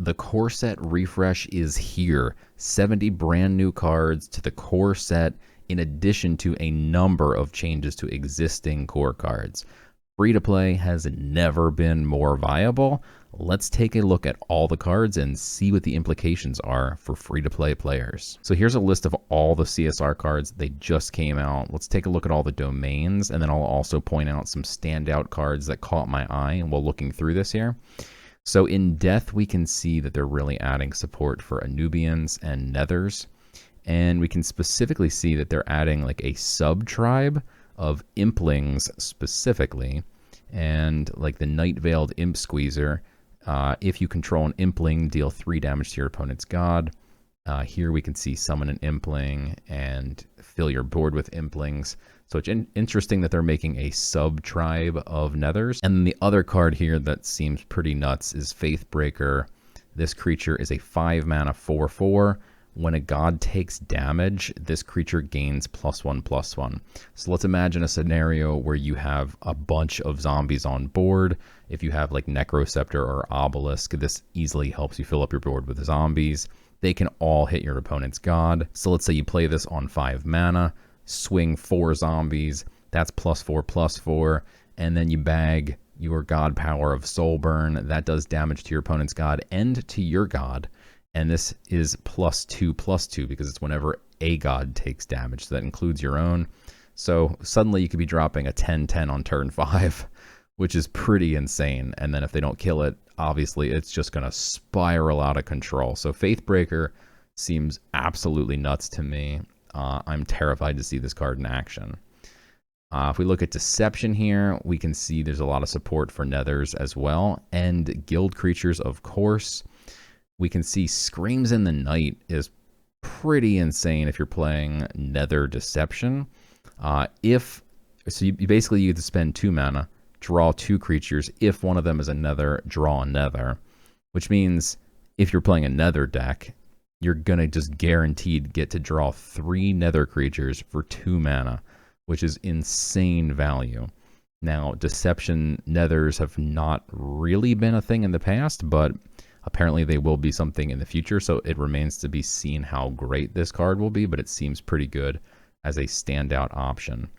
The core set refresh is here. 70 brand new cards to the core set, in addition to a number of changes to existing core cards. Free-to-play has never been more viable. Let's take a look at all the cards and see what the implications are for free-to-play players. So here's a list of all the CSR cards. They just came out. Let's take a look at all the domains, and then I'll also point out some standout cards that caught my eye while looking through this here. So in Death, we can see that they're really adding support for Anubians and Nethers. And we can specifically see that they're adding like a sub-tribe of Implings specifically. And like the Night-Veiled Imp Squeezer, if you control an Impling, deal 3 damage to your opponent's god. Here we can see summon an Impling and fill your board with Implings. So it's interesting that they're making a sub-tribe of Nethers. And then the other card here that seems pretty nuts is Faithbreaker. This creature is a 5-mana 4/4. When a god takes damage, this creature gains +1/+1. So let's imagine a scenario where you have a bunch of zombies on board. If you have like Necroceptor or Obelisk, this easily helps you fill up your board with zombies. They can all hit your opponent's god. So let's say you play this on 5 mana, swing 4 zombies, that's +4/+4, and then you bag your god power of Soulburn. That does damage to your opponent's god and to your god. And this is +2/+2 because it's whenever a god takes damage. So that includes your own. So suddenly you could be dropping a 10/10 on turn 5, which is pretty insane. And then if they don't kill it, obviously it's just going to spiral out of control. So Faithbreaker seems absolutely nuts to me. I'm terrified to see this card in action. If we look at Deception here, we can see there's a lot of support for Nethers as well. And Guild Creatures, of course. We can see Screams in the Night is pretty insane if you're playing Nether Deception. So you basically you get to spend 2 mana, draw 2 creatures. If one of them is a Nether, draw a Nether. Which means if you're playing a Nether deck, you're going to just guaranteed get to draw 3 Nether creatures for 2 mana, which is insane value. Now, Deception Nethers have not really been a thing in the past, but apparently they will be something in the future, so it remains to be seen how great this card will be, but it seems pretty good as a standout option.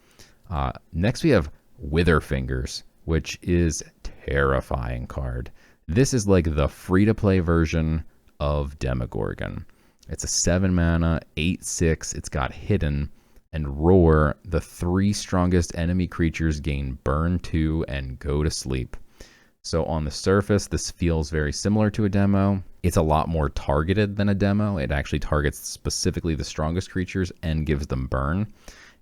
Next we have Witherfingers, which is a terrifying card. This is like the free-to-play version of Demogorgon. It's a 7-mana, 8/6, it's got Hidden, and Roar. The 3 strongest enemy creatures gain Burn 2 and go to sleep. So on the surface, this feels very similar to a demo. It's a lot more targeted than a demo. It actually targets specifically the strongest creatures and gives them burn,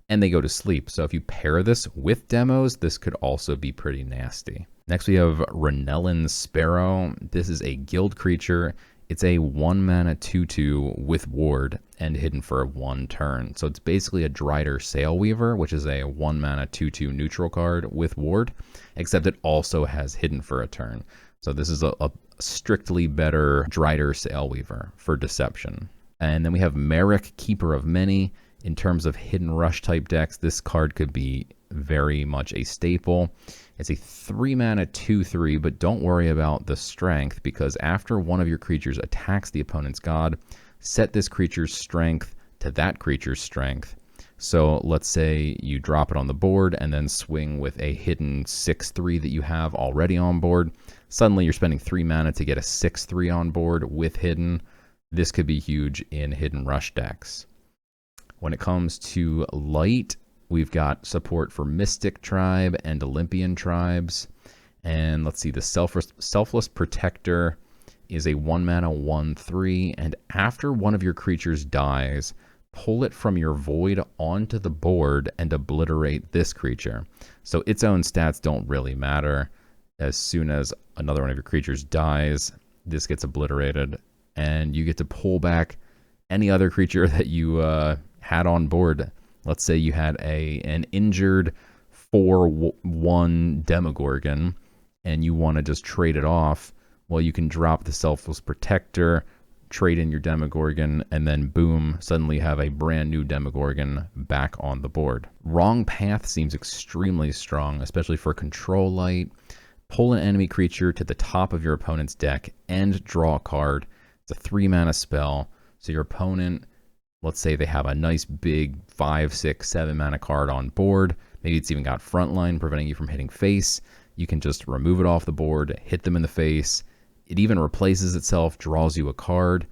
and they go to sleep. So if you pair this with demos, this could also be pretty nasty. Next, we have Renellan Sparrow. This is a guild creature. It's a 1-mana 2/2 with ward and hidden for 1 turn. So it's basically a Drider Sailweaver, which is a 1-mana 2/2 neutral card with ward, except it also has hidden for a turn. So this is a strictly better Drider Sailweaver for Deception. And then we have Merrick, Keeper of Many. In terms of hidden rush type decks, this card could be very much a staple. It's a 3-mana 2/3, but don't worry about the strength, because after one of your creatures attacks the opponent's god, set this creature's strength to that creature's strength. So let's say you drop it on the board and then swing with a hidden 6/3 that you have already on board. Suddenly you're spending 3 mana to get a 6/3 on board with hidden. This could be huge in hidden rush decks. When it comes to light, we've got support for Mystic Tribe and Olympian Tribes. And let's see, the Selfless Protector is a 1-mana 1/3, and after one of your creatures dies, pull it from your void onto the board and obliterate this creature. So its own stats don't really matter. As soon as another one of your creatures dies, this gets obliterated, and you get to pull back any other creature that you had on board. Let's say you had an injured 4/1 Demogorgon, and you want to just trade it off. Well, you can drop the Selfless Protector, trade in your Demogorgon, and then boom, suddenly you have a brand new Demogorgon back on the board. Wrong Path seems extremely strong, especially for control light. Pull an enemy creature to the top of your opponent's deck and draw a card. It's a 3-mana spell. So your opponent, let's say they have a nice big 5, 6, 7-mana card on board. Maybe it's even got frontline preventing you from hitting face. You can just remove it off the board, hit them in the face. It even replaces itself, draws you a card,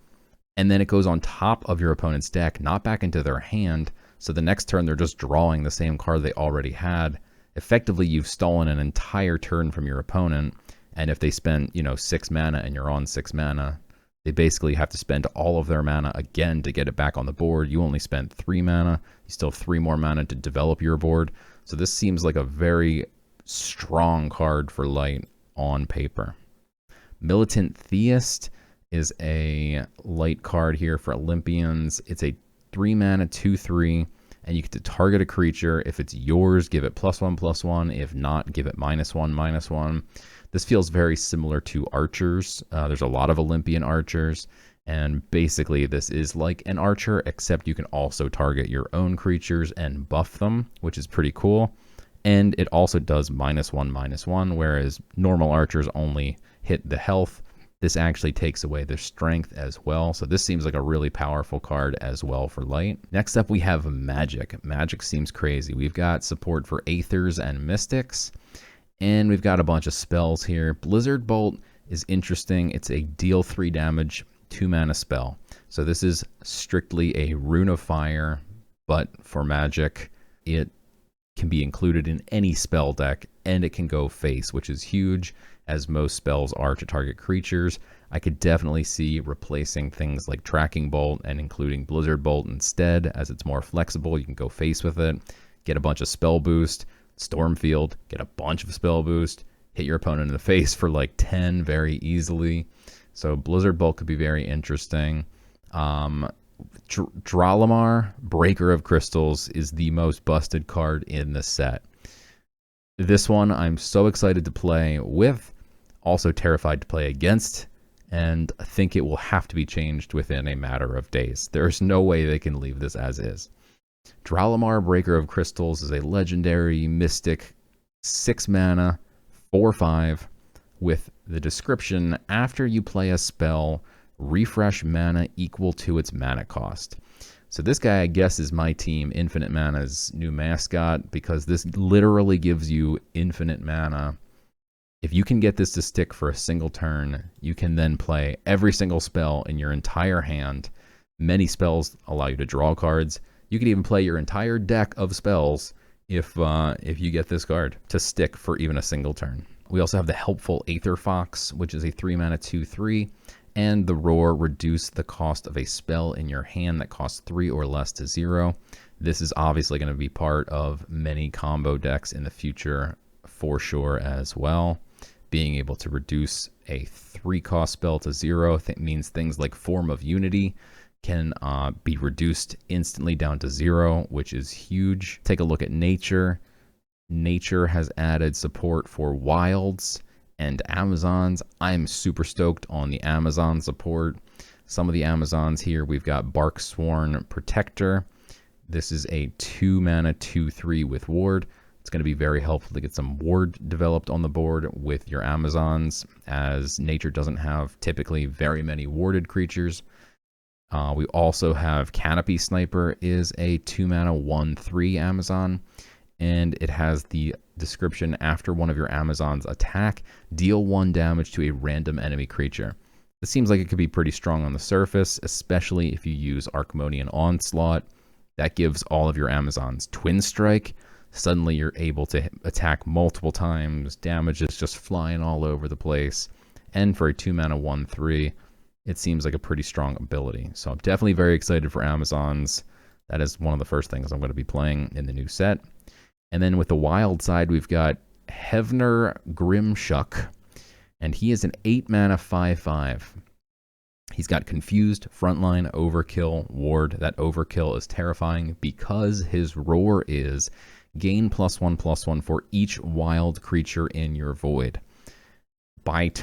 and then it goes on top of your opponent's deck, not back into their hand. So the next turn, they're just drawing the same card they already had. Effectively, you've stolen an entire turn from your opponent. And if they spend, 6 mana and you're on 6 mana, they basically have to spend all of their mana again to get it back on the board. You only spent 3 mana. You still have 3 more mana to develop your board. So this seems like a very strong card for light on paper. Militant Theist is a light card here for Olympians. It's a 3-mana 2/3, and you get to target a creature. If it's yours, give it +1/+1. If not, give it -1/-1. This feels very similar to archers. There's a lot of Olympian archers, and basically this is like an archer, except you can also target your own creatures and buff them, which is pretty cool. And it also does -1/-1, whereas normal archers only hit the health. This actually takes away their strength as well. So this seems like a really powerful card as well for light. Next up, we have Magic. Magic seems crazy. We've got support for Aethers and Mystics. And we've got a bunch of spells here. Blizzard Bolt is interesting. It's a deal 3 damage, 2-mana spell. So this is strictly a Rune of Fire, but for Magic, it can be included in any spell deck, and it can go face, which is huge, as most spells are to target creatures. I could definitely see replacing things like Tracking Bolt and including Blizzard Bolt instead, as it's more flexible. You can go face with it, get a bunch of spell boost, Stormfield, get a bunch of spell boost, hit your opponent in the face for like 10 very easily. So Blizzard Bolt could be very interesting. Dralamar, Breaker of Crystals, is the most busted card in the set. This one I'm so excited to play with, also terrified to play against, and I think it will have to be changed within a matter of days. There's no way they can leave this as is. Dralamar, Breaker of Crystals, is a legendary mystic 6 mana, 4/5, with the description: after you play a spell, refresh mana equal to its mana cost. So this guy, I guess, is my team Infinite Mana's new mascot, because this literally gives you infinite mana. If you can get this to stick for a single turn, you can then play every single spell in your entire hand. Many spells allow you to draw cards. You can even play your entire deck of spells if you get this card to stick for even a single turn. We also have the helpful Aether Fox, which is a 3-mana 2/3. And the Roar, reduce the cost of a spell in your hand that costs 3 or less to 0. This is obviously going to be part of many combo decks in the future for sure as well. Being able to reduce a 3-cost spell to 0 means things like Form of Unity can be reduced instantly down to 0, which is huge. Take a look at Nature. Nature has added support for Wilds and Amazons. I'm super stoked on the Amazon support. Some of the Amazons here, we've got Barksworn Protector. This is a 2-mana 2/3 with Ward. It's going to be very helpful to get some Ward developed on the board with your Amazons, as Nature doesn't have typically very many warded creatures. We also have Canopy Sniper, is a 2-mana 1/3 Amazon. And it has the description: after one of your Amazons attack, deal 1 damage to a random enemy creature. This seems like it could be pretty strong on the surface, especially if you use Archimonian Onslaught. That gives all of your Amazons Twin Strike. Suddenly you're able to attack multiple times. Damage is just flying all over the place. And for a 2-mana 1/3, it seems like a pretty strong ability. So I'm definitely very excited for Amazons. That is one of the first things I'm going to be playing in the new set. And then with the wild side, we've got Hevner Grimshuck, and he is an 8-mana 5/5. He's got Confused, Frontline, Overkill, Ward. That Overkill is terrifying because his Roar is gain +1/+1 for each wild creature in your Void. By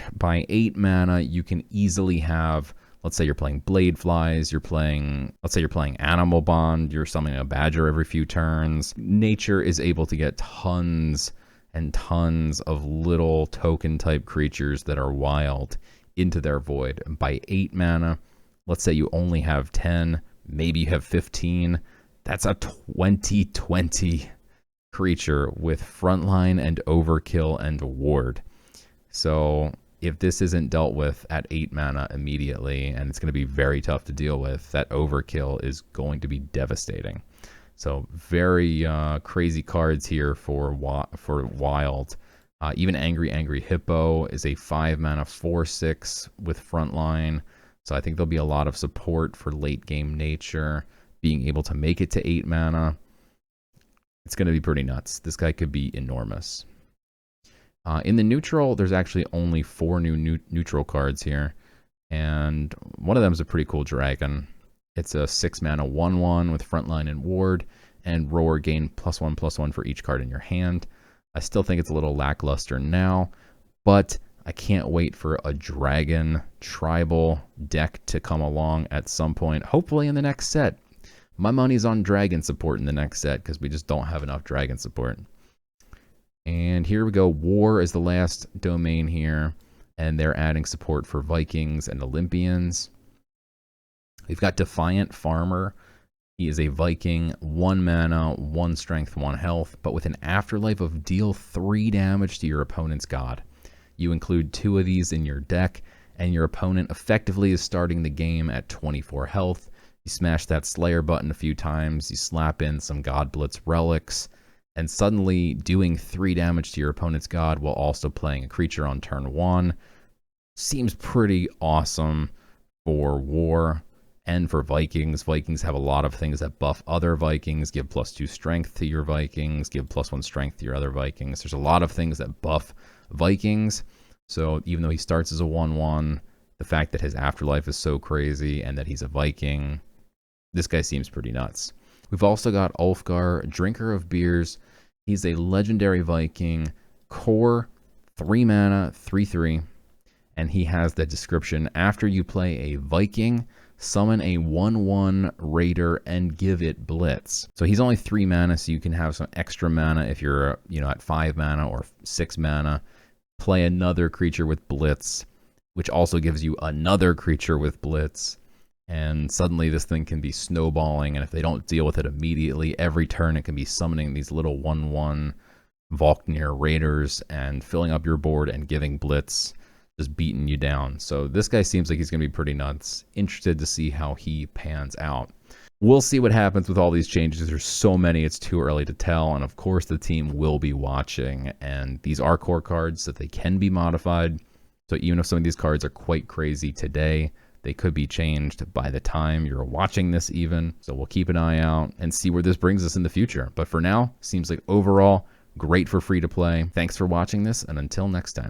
8 mana, you can easily have, let's say you're playing Blade Flies, let's say you're playing Animal Bond, you're summoning a Badger every few turns. Nature is able to get tons and tons of little token type creatures that are wild into their void. And by 8 mana, let's say you only have 10, maybe you have 15, that's a 20/20 creature with frontline and overkill and ward. So if this isn't dealt with at 8 mana immediately, and it's going to be very tough to deal with, that overkill is going to be devastating. So very crazy cards here for wild. Even Angry Hippo is a 5 mana 4/6 with frontline. So I think there'll be a lot of support for late game nature, being able to make it to 8 mana. It's going to be pretty nuts. This guy could be enormous. In the neutral, there's actually only 4 new neutral cards here. And one of them is a pretty cool dragon. It's a 6 mana 1/1 with frontline and ward, and roar gain +1/+1 for each card in your hand. I still think it's a little lackluster now, but I can't wait for a dragon tribal deck to come along at some point, hopefully in the next set. My money's on dragon support in the next set because we just don't have enough dragon support. And here we go. War is the last domain here, and they're adding support for Vikings and Olympians. We've got Defiant Farmer. He is a Viking, 1 mana, 1 strength, 1 health, but with an afterlife of deal 3 damage to your opponent's god. You include 2 of these in your deck, and your opponent effectively is starting the game at 24 health. You smash that Slayer button a few times, you slap in some God Blitz relics, and suddenly doing 3 damage to your opponent's god while also playing a creature on turn 1 seems pretty awesome for war. And for Vikings, Vikings have a lot of things that buff other Vikings, give +2 strength to your Vikings, give +1 strength to your other Vikings. There's a lot of things that buff Vikings. So even though he starts as a 1/1, the fact that his afterlife is so crazy and that he's a Viking, this guy seems pretty nuts. We've also got Alfgar, Drinker of Beers. He's a legendary Viking, core, 3 mana, 3/3. And he has the description, after you play a Viking, summon a 1/1 raider and give it blitz. So he's only 3 mana, so you can have some extra mana if you're, at 5 mana or 6 mana. Play another creature with blitz, which also gives you another creature with blitz. And suddenly this thing can be snowballing, and if they don't deal with it immediately, every turn it can be summoning these little 1/1 Volknir raiders and filling up your board and giving blitz, just beating you down. So this guy seems like he's going to be pretty nuts. Interested to see how he pans out. We'll see what happens with all these changes. There's so many, it's too early to tell. And of course, the team will be watching. And these are core cards, so they can be modified. So even if some of these cards are quite crazy today, they could be changed by the time you're watching this even. So we'll keep an eye out and see where this brings us in the future. But for now, seems like overall, great for free to play. Thanks for watching this, and until next time.